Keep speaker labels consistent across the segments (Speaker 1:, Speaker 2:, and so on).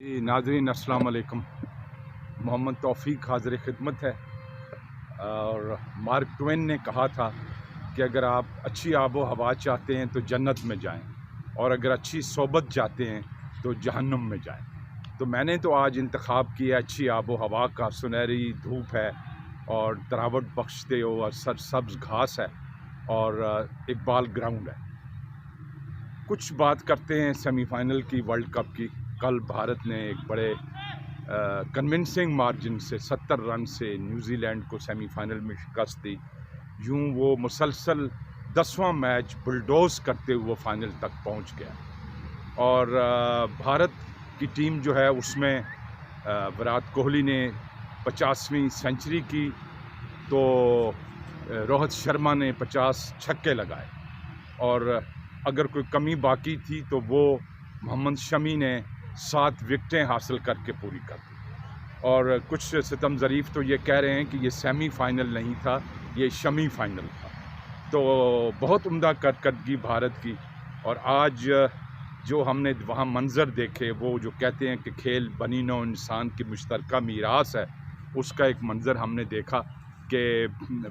Speaker 1: नाज़रीन अस्सलाम वालेकुम। मोहम्मद तौफ़ीक हाज़िर खिदमत है। और मार्क ट्वेन ने कहा था कि अगर आप अच्छी आबो हवा चाहते हैं तो जन्नत में जाएं, और अगर अच्छी सोबत चाहते हैं तो जहन्नुम में जाएं। तो मैंने तो आज इंतखाब किया अच्छी आबो हवा का। सुनहरी धूप है और तरावट बख्शते हुए सरसब्ज़ घास है और इकबाल ग्राउंड है। कुछ बात करते हैं सेमीफाइनल की, वर्ल्ड कप की। कल भारत ने एक बड़े कन्विंसिंग मार्जिन से 70 रन से न्यूजीलैंड को सेमीफाइनल में शिकस्त दी। यूं वो मुसलसल 10वां मैच बुलडोज़ करते हुए फाइनल तक पहुंच गया। और भारत की टीम जो है उसमें विराट कोहली ने 50वीं सेंचुरी की, तो रोहित शर्मा ने 50 छक्के लगाए, और अगर कोई कमी बाकी थी तो वो मोहम्मद शमी ने 7 विकेटें हासिल करके पूरी कर दी। और कुछ सितम ज़रीफ़ तो ये कह रहे हैं कि ये सेमी फाइनल नहीं था, ये शमी फाइनल था। तो बहुत उम्दा कारकर्दगी भारत की। और आज जो हमने वहाँ मंज़र देखे, वो जो कहते हैं कि खेल बनी नौ इंसान की मुश्तरका मीरास है, उसका एक मंज़र हमने देखा कि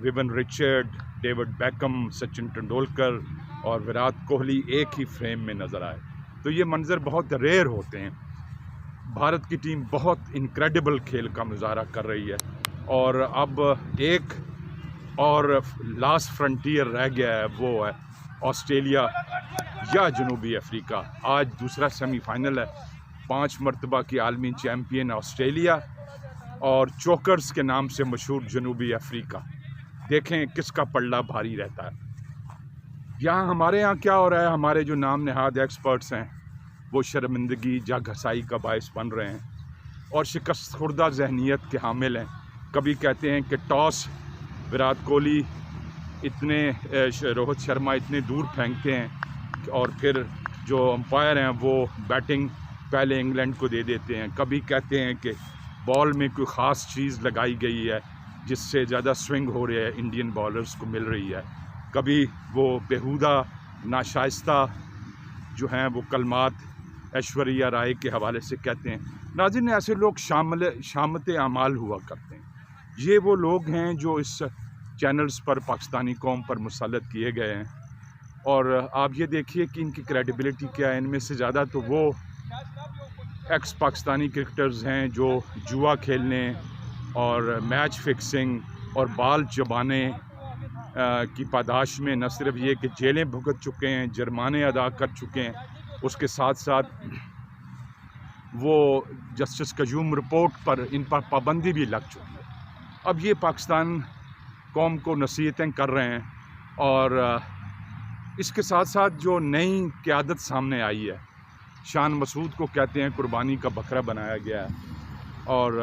Speaker 1: Vivian Richard, David Beckham, Sachin Tendulkar और विराट कोहली एक ही फ्रेम में नज़र आए। तो ये मंज़र बहुत रेयर होते हैं। भारत की टीम बहुत इनक्रेडिबल खेल का मुजाहरा कर रही है, और अब एक और लास्ट फ्रंटियर रह गया है, वो है ऑस्ट्रेलिया या जनूबी अफ्रीका। आज दूसरा सेमीफाइनल है। 5 मरतबा की आलमी चैम्पियन ऑस्ट्रेलिया और चोकर्स के नाम से मशहूर जनूबी अफ्रीका। देखें किसका पल्ला भारी रहता है। हमारे यहाँ क्या हो रहा है, हमारे जो नाम नहाद एक्सपर्ट्स हैं वो शर्मिंदगी जा घसाई का बायस बन रहे हैं और शिकस्त खुर्दा जहनीत के हामिल हैं। कभी कहते हैं कि टॉस विराट कोहली इतने, रोहित शर्मा इतने दूर फेंकते हैं, और फिर जो अंपायर हैं वो बैटिंग पहले इंग्लैंड को दे देते हैं। कभी कहते हैं कि बॉल में कोई ख़ास चीज़ लगाई गई है जिससे ज़्यादा स्विंग हो रही है, इंडियन बॉलर्स को मिल रही है। कभी वो बेहुदा नाशाइस्ता जो हैं वो कलमात ऐश्वर्या राय के हवाले से कहते हैं। नाज़रीन, ऐसे लोग शामत आमाल हुआ करते हैं। ये वो लोग हैं जो इस चैनल्स पर पाकिस्तानी कौम पर मुसल्लत किए गए हैं, और आप ये देखिए कि इनकी क्रेडिबिलिटी क्या है। इनमें से ज़्यादा तो वो एक्स पाकिस्तानी क्रिकेटर्स हैं जो जुआ खेलने और मैच फिक्सिंग और बाल चबाने की पादाश में न सिर्फ ये कि जेलें भुगत चुके हैं, जुर्माने अदा कर चुके हैं, उसके साथ साथ वो जस्टिस कयूम रिपोर्ट पर इन पर पाबंदी भी लग चुकी है। अब ये पाकिस्तान कौम को नसीहतें कर रहे हैं, और इसके साथ साथ जो नई क़यादत सामने आई है, शान मसूद को कहते हैं कुर्बानी का बकरा बनाया गया है, और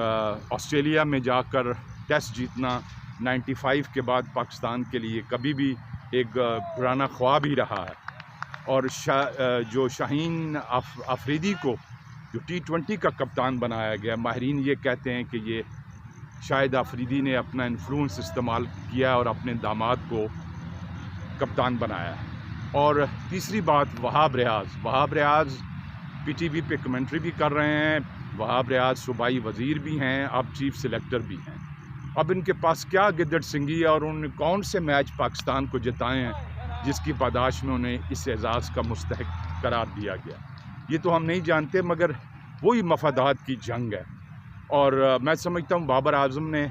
Speaker 1: ऑस्ट्रेलिया में जाकर टेस्ट जीतना 95 के बाद पाकिस्तान के लिए कभी भी एक पुराना ख्वाब ही रहा है। और जो शाहीन अफरीदी को जो T20 का कप्तान बनाया गया, माहिरीन ये कहते हैं कि ये शायद अफरीदी ने अपना इन्फ्लुएंस इस्तेमाल किया और अपने दामाद को कप्तान बनाया। और तीसरी बात, वहाब रियाज PTV पे कमेंट्री भी कर रहे हैं। वहाब रियाज सूबाई वज़ीर भी हैं, अब चीफ सिलेक्टर भी हैं। अब इनके पास क्या गिद्दड़ सिंगी है, और उन्होंने कौन से मैच पाकिस्तान को जिताए हैं जिसकी पादाश में उन्हें इस एजाज़ का मुस्तहिक करार दिया गया, ये तो हम नहीं जानते, मगर वही मफादात की जंग है। और मैं समझता हूँ बाबर आज़म ने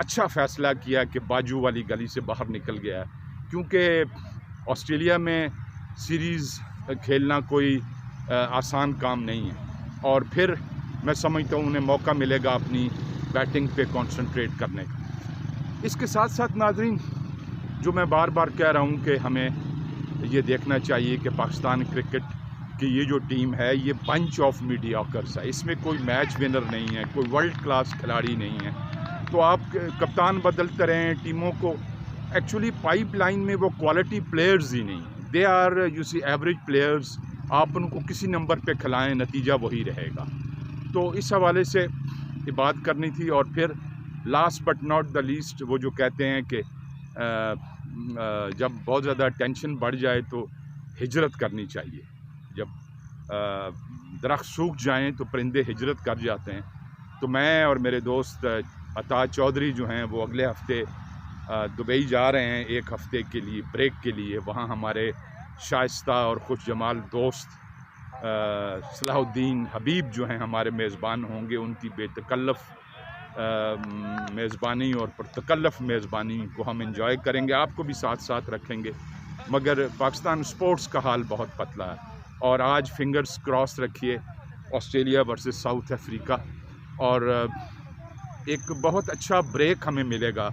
Speaker 1: अच्छा फ़ैसला किया कि बाजू वाली गली से बाहर निकल गया है, क्योंकि ऑस्ट्रेलिया में सीरीज़ खेलना कोई आसान काम नहीं है। और फिर मैं समझता हूँ उन्हें मौका मिलेगा अपनी बैटिंग पे कंसंट्रेट करने का। इसके साथ साथ नाज़रीन, जो मैं बार बार कह रहा हूँ कि हमें ये देखना चाहिए कि पाकिस्तान क्रिकेट की ये जो टीम है ये बंच ऑफ मीडियोकर्स है। इसमें कोई मैच विनर नहीं है, कोई वर्ल्ड क्लास खिलाड़ी नहीं है। तो आप कप्तान बदलते रहें टीमों को, एक्चुअली पाइपलाइन में वो क्वालिटी प्लेयर्स ही नहीं, they are you see average players. आप उनको किसी नंबर पे खिलाएं, नतीजा वही रहेगा। तो इस हवाले से ये बात करनी थी। और फिर last but not the least, वो जो कहते हैं कि जब बहुत ज़्यादा टेंशन बढ़ जाए तो हिजरत करनी चाहिए। जब درخت سوکھ جائیں تو پرندے ہجرت کر جاتے ہیں. تو میں اور میرے دوست عطا چودھری جو ہیں وہ اگلے ہفتے دبئی جا رہے ہیں 1 ہفتے کے لیے بریک کے لیے. وہاں ہمارے شائستہ اور خوش جمال دوست صلاح الدین حبیب جو ہیں ہمارے میزبان ہوں گے. ان کی بے تکلف میزبانی اور پرتکلف میزبانی کو ہم انجوائے کریں گے. آپ کو بھی ساتھ ساتھ رکھیں گے. مگر پاکستان سپورٹس کا حال بہت پتلا ہے اور آج فنگرز کراس رکھیے آسٹریلیا ورسز ساؤتھ افریقہ اور ایک بہت اچھا بریک ہمیں ملے گا.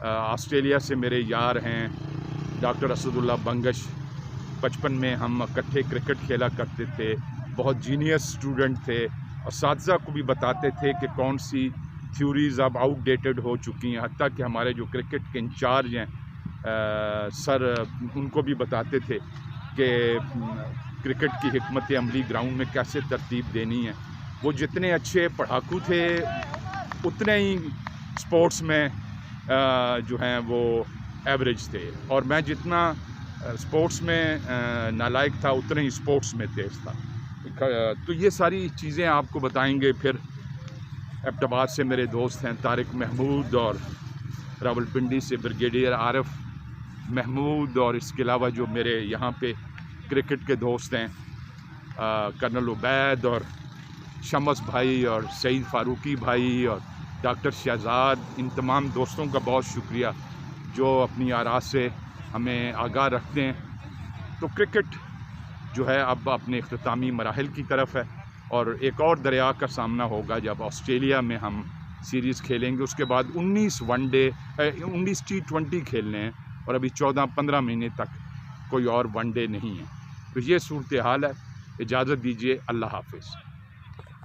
Speaker 1: آسٹریلیا سے میرے یار ہیں ڈاکٹر اسد اللہ بنگش. بچپن میں ہم اکٹھے کرکٹ کھیلا کرتے تھے. بہت جینیس اسٹوڈنٹ تھے. اساتذہ کو بھی بتاتے تھے کہ کون سی تھیوریز اب آؤٹ ڈیٹڈ ہو چکی ہیں. حتیٰ کہ ہمارے جو کرکٹ کے انچارج ہیں سر ان کو بھی بتاتے تھے کہ کرکٹ کی حکمت عملی گراؤنڈ میں کیسے ترتیب دینی ہے. وہ جتنے اچھے پڑھاکو تھے اتنے ہی سپورٹس میں جو ہیں وہ ایوریج تھے اور میں جتنا سپورٹس میں نالائق تھا اتنے ہی سپورٹس میں تیز تھا. تو یہ ساری چیزیں آپ کو بتائیں گے. پھر ایبٹ آباد سے میرے دوست ہیں طارق محمود اور راولپنڈی سے بریگیڈیئر عارف محمود اور اس کے علاوہ جو میرے یہاں پہ کرکٹ کے دوست ہیں کرنل عبید اور شمس بھائی اور سعید فاروقی بھائی اور ڈاکٹر شہزاد. ان تمام دوستوں کا بہت شکریہ جو اپنی آراء سے ہمیں آگاہ رکھتے ہیں. تو کرکٹ جو ہے اب اپنے اختتامی مراحل کی طرف ہے اور ایک اور دریا کا سامنا ہوگا جب آسٹریلیا میں ہم سیریز کھیلیں گے. اس کے بعد 19 T20 کھیلنے ہیں اور ابھی 14-15 مہینے تک کوئی اور ون ڈے نہیں ہے. تو یہ صورتحال ہے. اجازت دیجیے. اللہ حافظ.